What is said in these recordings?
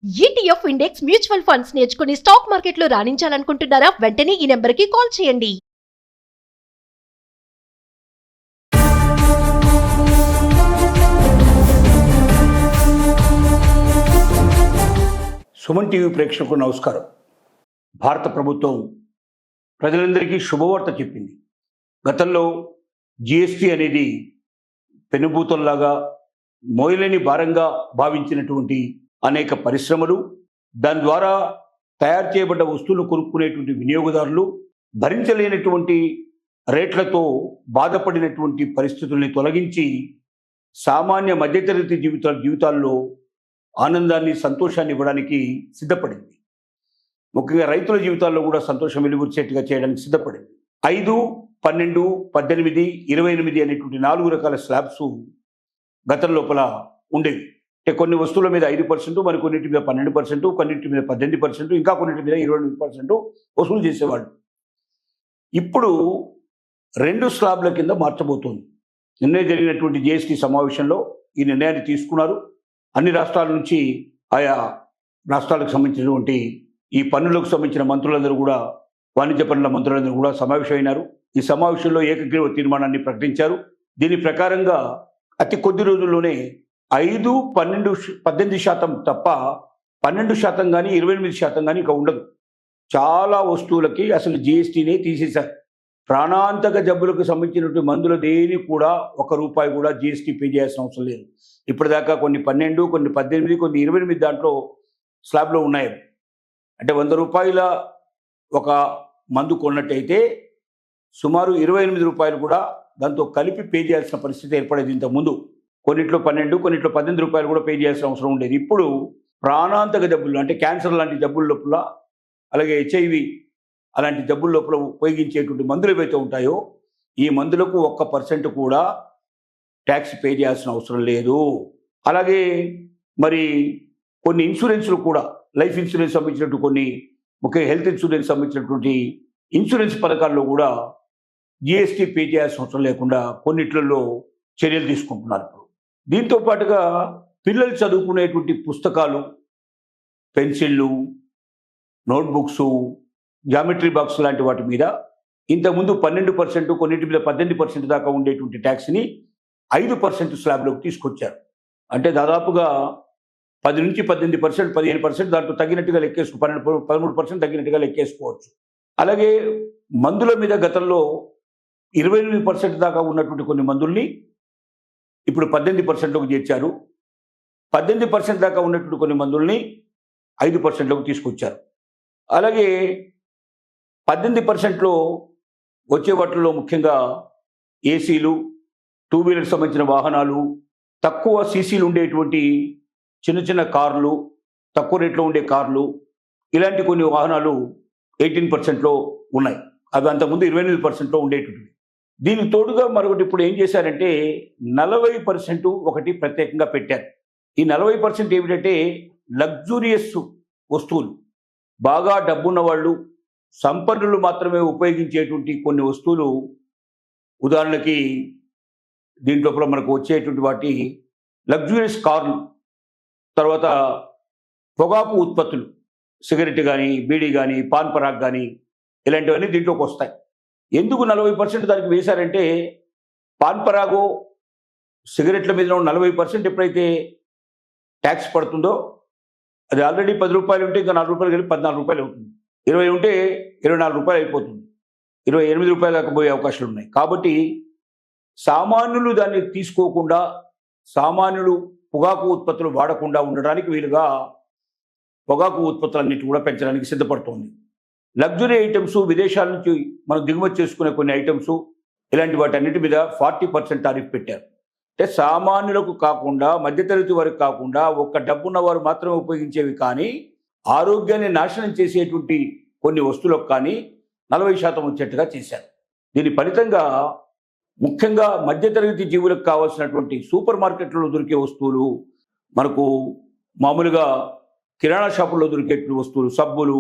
ETF index mutual funds నేర్చుకుని stock మార్కెట్లో రాణించాలనుకుంటున్నారా? వెంటనే ఈ నెంబర్కి కాల్ చేయండి. సుమన్ టీవీ ప్రేక్షకులకు నమస్కారం. భారత ప్రభుత్వం ప్రజలందరికీ శుభవార్త చెప్పింది. గతంలో జిఎస్టీ అనేది పెనుభూతంలాగా మోయలేని భారంగా భావించినటువంటి అనేక పరిశ్రమలు, దాని ద్వారా తయారు చేయబడ్డ వస్తువులు కొనుక్కునేటువంటి వినియోగదారులు భరించలేనటువంటి రేట్లతో బాధపడినటువంటి పరిస్థితుల్ని తొలగించి సామాన్య మధ్యతరగతి జీవితాల్లో ఆనందాన్ని, సంతోషాన్ని ఇవ్వడానికి సిద్ధపడింది. ముఖ్యంగా రైతుల జీవితాల్లో కూడా సంతోషం వెలుగురిచేట్టుగా చేయడానికి సిద్ధపడింది. 5, 12, 18, 28 అనేటువంటి 4 రకాల స్లాబ్స్ గతం లోపల ఉండేవి. అంటే కొన్ని వస్తువుల మీద 5%, మరి కొన్నింటి మీద 12%, కొన్నింటి మీద 18%, ఇంకా కొన్నింటి మీద 28% వసూలు చేసేవాళ్ళు. ఇప్పుడు 2 స్లాబ్ల కింద మార్చబోతోంది. నిన్నే జరిగినటువంటి జిఎస్టీ సమావేశంలో ఈ నిర్ణయాన్ని తీసుకున్నారు. అన్ని రాష్ట్రాల నుంచి ఆయా రాష్ట్రాలకు సంబంధించినటువంటి ఈ పన్నులకు సంబంధించిన మంత్రులందరూ కూడా, వాణిజ్య పన్నుల మంత్రులందరూ కూడా సమావేశమైనారు. ఈ సమావేశంలో ఏకగ్రీవ తీర్మానాన్ని ప్రకటించారు. దీని ప్రకారంగా అతి కొద్ది రోజుల్లోనే 5, 12, 18% తప్ప 12% కానీ 28% కానీ ఇక ఉండదు. చాలా వస్తువులకి అసలు జిఎస్టీనే తీసేశారు. ప్రాణాంతక జబ్బులకు సంబంధించినటువంటి మందుల దేని కూడా ₹1 కూడా జిఎస్టీ పే చేయాల్సిన అవసరం లేదు. ఇప్పటిదాకా కొన్ని 12, కొన్ని 18, కొన్ని 28 దాంట్లో స్లాబ్లో ఉన్నాయి. అంటే ₹100 ఒక మందు కొన్నట్టయితే సుమారు ₹28 కూడా దాంతో కలిపి పే చేయాల్సిన పరిస్థితి ఏర్పడేది. ఇంతకుముందు కొన్నిట్లో 12, కొన్నిట్లో ₹18 కూడా పే చేయాల్సిన అవసరం ఉండేది. ఇప్పుడు ప్రాణాంతక జబ్బులు అంటే క్యాన్సర్ లాంటి జబ్బుల లోపల, అలాగే హెచ్ఐవి అలాంటి జబ్బుల లోపల ఉపయోగించేటువంటి మందులు ఏవైతే ఉంటాయో ఈ మందులకు 1% కూడా ట్యాక్స్ పే చేయాల్సిన అవసరం లేదు. అలాగే మరి కొన్ని ఇన్సూరెన్స్లు కూడా, లైఫ్ ఇన్సూరెన్స్ సంబంధించినట్టు కొన్ని, ముఖ్యంగా హెల్త్ ఇన్సూరెన్స్ సంబంధించినటువంటి ఇన్సూరెన్స్ పథకాల్లో కూడా జిఎస్టీ పే చేయాల్సిన అవసరం లేకుండా కొన్నిట్లలో చర్యలు తీసుకుంటున్నారు. దీంతో పాటుగా పిల్లలు చదువుకునేటువంటి పుస్తకాలు, పెన్సిళ్ళు, నోట్బుక్స్, జామెట్రీ బాక్స్ లాంటి వాటి మీద ఇంతకుముందు 12%, కొన్నింటి మీద 18% దాకా ఉండేటువంటి ట్యాక్స్ని 5% స్లాబ్లోకి తీసుకొచ్చారు. అంటే దాదాపుగా 10 నుంచి 18%, 15% దాంట్లో తగ్గినట్టుగా లెక్కేసుకో, 13% తగ్గినట్టుగా లెక్కేసుకోవచ్చు. అలాగే మందుల మీద గతంలో 28% దాకా ఉన్నటువంటి కొన్ని మందుల్ని ఇప్పుడు 18%లోకి చేర్చారు. 18% దాకా ఉన్నటువంటి కొన్ని మందుల్ని 5%లోకి తీసుకొచ్చారు. అలాగే 18%లో వచ్చే వాటిల్లో ముఖ్యంగా ఏసీలు, 2 వీలర్కి సంబంధించిన వాహనాలు, తక్కువ సీసీలు ఉండేటువంటి చిన్న చిన్న కార్లు, తక్కువ రేట్లో ఉండే కార్లు, ఇలాంటి కొన్ని వాహనాలు 18%లో ఉన్నాయి. అవి అంతకుముందు 28%లో ఉండేటువంటివి. దీనికి తోడుగా మరొకటి ఇప్పుడు ఏం చేశారంటే 40% ఒకటి ప్రత్యేకంగా పెట్టారు. ఈ 40% ఏమిటంటే లగ్జూరియస్ వస్తువులు, బాగా డబ్బున్న వాళ్ళు, సంపన్నులు మాత్రమే ఉపయోగించేటువంటి కొన్ని వస్తువులు. ఉదాహరణకి దీంట్లో మనకు వచ్చేటువంటి వాటి లగ్జూరియస్ కార్లు, తర్వాత పొగాకు ఉత్పత్తులు, సిగరెట్ కానీ, బీడీ కానీ, పాన్ పరాగ్ కానీ, ఇలాంటివన్నీ దీంట్లోకి వస్తాయి. ఎందుకు 40% దానికి వేశారంటే పాన్ పరాగో, సిగరెట్ల మీద 40% ఎప్పుడైతే ట్యాక్స్ పడుతుందో అది ఆల్రెడీ ₹10 ఉంటే ఇంకా ₹4 కలిపి ₹14 అవుతుంది. 20 ఉంటే ₹24 అయిపోతుంది. ₹28 దాకా పోయే అవకాశాలు ఉన్నాయి. కాబట్టి సామాన్యులు దాన్ని తీసుకోకుండా, సామాన్యులు పొగాకు ఉత్పత్తులు వాడకుండా ఉండడానికి వీలుగా పొగాకు ఉత్పత్తులన్నిటి కూడా పెంచడానికి సిద్ధపడుతోంది. లగ్జరీ ఐటమ్స్, విదేశాల నుంచి మనం దిగుమతి చేసుకునే కొన్ని ఐటమ్స్, ఇలాంటి వాటన్నిటి మీద 40% టారిఫ్ పెట్టారు. అంటే సామాన్యులకు కాకుండా, మధ్యతరగతి వారికి కాకుండా, ఒక్క డబ్బున్న వారు మాత్రమే ఉపయోగించేవి కానీ ఆరోగ్యాన్ని నాశనం చేసేటువంటి కొన్ని వస్తువులకు కానీ 40% వచ్చేట్టుగా చేశారు. దీని ఫలితంగా ముఖ్యంగా మధ్యతరగతి జీవులకు కావాల్సినటువంటి సూపర్ మార్కెట్లలో దొరికే వస్తువులు, మనకు మామూలుగా కిరాణా షాపుల్లో దొరికేటువంటి వస్తువులు, సబ్బులు,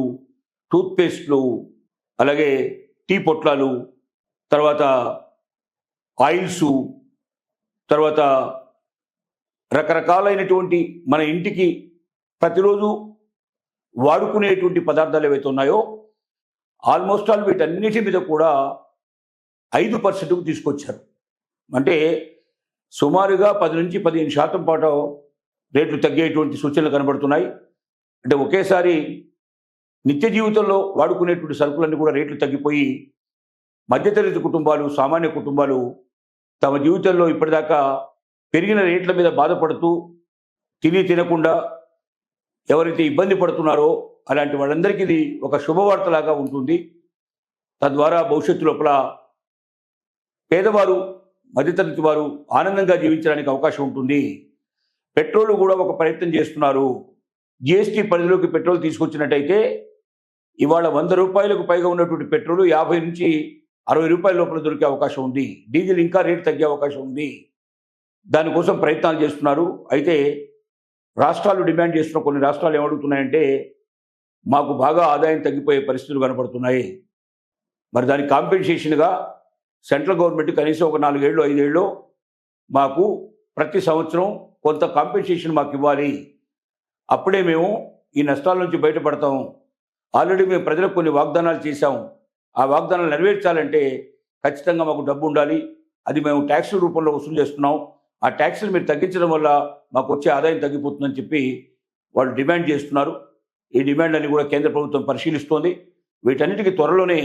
టూత్పేస్ట్లు, అలాగే టీ పొట్లాలు, తర్వాత ఆయిల్సు, తర్వాత రకరకాలైనటువంటి మన ఇంటికి ప్రతిరోజు వాడుకునేటువంటి పదార్థాలు ఏవైతే ఉన్నాయో ఆల్మోస్ట్ ఆల్ వీటన్నిటి మీద కూడా 5%కు తీసుకొచ్చారు. అంటే సుమారుగా 10 నుంచి 15% పాటు రేట్లు తగ్గేటువంటి సూచనలు కనబడుతున్నాయి. అంటే ఒకేసారి నిత్య జీవితంలో వాడుకునేటువంటి సరుకులన్నీ కూడా రేట్లు తగ్గిపోయి మధ్యతరగతి కుటుంబాలు, సామాన్య కుటుంబాలు తమ జీవితంలో ఇప్పటిదాకా పెరిగిన రేట్ల మీద బాధపడుతూ తినకుండా ఎవరైతే ఇబ్బంది పడుతున్నారో అలాంటి వాళ్ళందరికీ ఇది ఒక శుభవార్తలాగా ఉంటుంది. తద్వారా భవిష్యత్తు లోపల పేదవారు, మధ్యతరగతి వారు ఆనందంగా జీవించడానికి అవకాశం ఉంటుంది. పెట్రోల్ కూడా ఒక ప్రయత్నం చేస్తున్నారు. జిఎస్టీ పరిధిలోకి పెట్రోల్ తీసుకొచ్చినట్టయితే ఇవాళ 100 రూపాయలకు పైగా ఉన్నటువంటి పెట్రోల్ 50 నుంచి 60 రూపాయల లోపల దొరికే అవకాశం ఉంది. డీజిల్ ఇంకా రేటు తగ్గే అవకాశం ఉంది. దానికోసం ప్రయత్నాలు చేస్తున్నారు. అయితే రాష్ట్రాలు డిమాండ్ చేస్తున్న కొన్ని రాష్ట్రాలు ఏమడుగుతున్నాయంటే మాకు బాగా ఆదాయం తగ్గిపోయే పరిస్థితులు కనబడుతున్నాయి. మరి దానికి కాంపెన్సేషన్గా సెంట్రల్ గవర్నమెంట్ కనీసం ఒక 4 ఏళ్ళు 5 ఏళ్ళు మాకు ప్రతి సంవత్సరం కొంత కాంపెన్సేషన్ మాకు ఇవ్వాలి. అప్పుడే మేము ఈ నష్టాల నుంచి బయటపడతాం. ఆల్రెడీ మేము ప్రజలకు కొన్ని వాగ్దానాలు చేశాం. ఆ వాగ్దానాలు నెరవేర్చాలంటే ఖచ్చితంగా మాకు డబ్బు ఉండాలి. అది మేము ట్యాక్సుల రూపంలో వసూలు చేస్తున్నాం. ఆ ట్యాక్సులు మీరు తగ్గించడం వల్ల మాకు వచ్చే ఆదాయం తగ్గిపోతుందని చెప్పి వాళ్ళు డిమాండ్ చేస్తున్నారు. ఈ డిమాండ్లని కూడా కేంద్ర ప్రభుత్వం పరిశీలిస్తోంది. వీటన్నిటికీ త్వరలోనే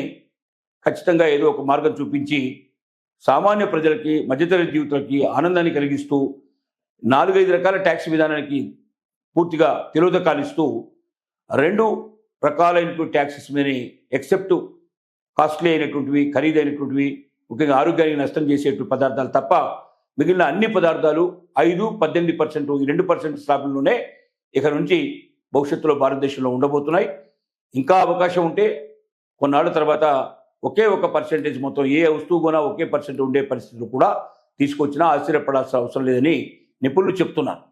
ఖచ్చితంగా ఏదో ఒక మార్గం చూపించి సామాన్య ప్రజలకి, మధ్యతరగతి జీవితాలకి ఆనందాన్ని కలిగిస్తూ 4-5 రకాల ట్యాక్స్ విధానానికి పూర్తిగా తిరోధకాలు ఇస్తూ 2 రకాలైనటువంటి ట్యాక్సెస్ మీద ఎక్సెప్ట్ కాస్ట్లీ అయినటువంటివి, ఖరీదైనటువంటివి, ముఖ్యంగా ఆరోగ్యానికి నష్టం చేసేటువంటి పదార్థాలు తప్ప మిగిలిన అన్ని పదార్థాలు 5, 18% ఈ 2% స్లాబ్లోనే ఇక నుంచి భవిష్యత్తులో భారతదేశంలో ఉండబోతున్నాయి. ఇంకా అవకాశం ఉంటే కొన్నాళ్ళ తర్వాత ఒకే ఒక పర్సెంటేజ్ మొత్తం ఏ వస్తువు కొనా ఒకే % ఉండే పరిస్థితులు కూడా తీసుకొచ్చినా ఆశ్చర్యపడాల్సిన అవసరం లేదని నిపుణులు చెప్తున్నారు.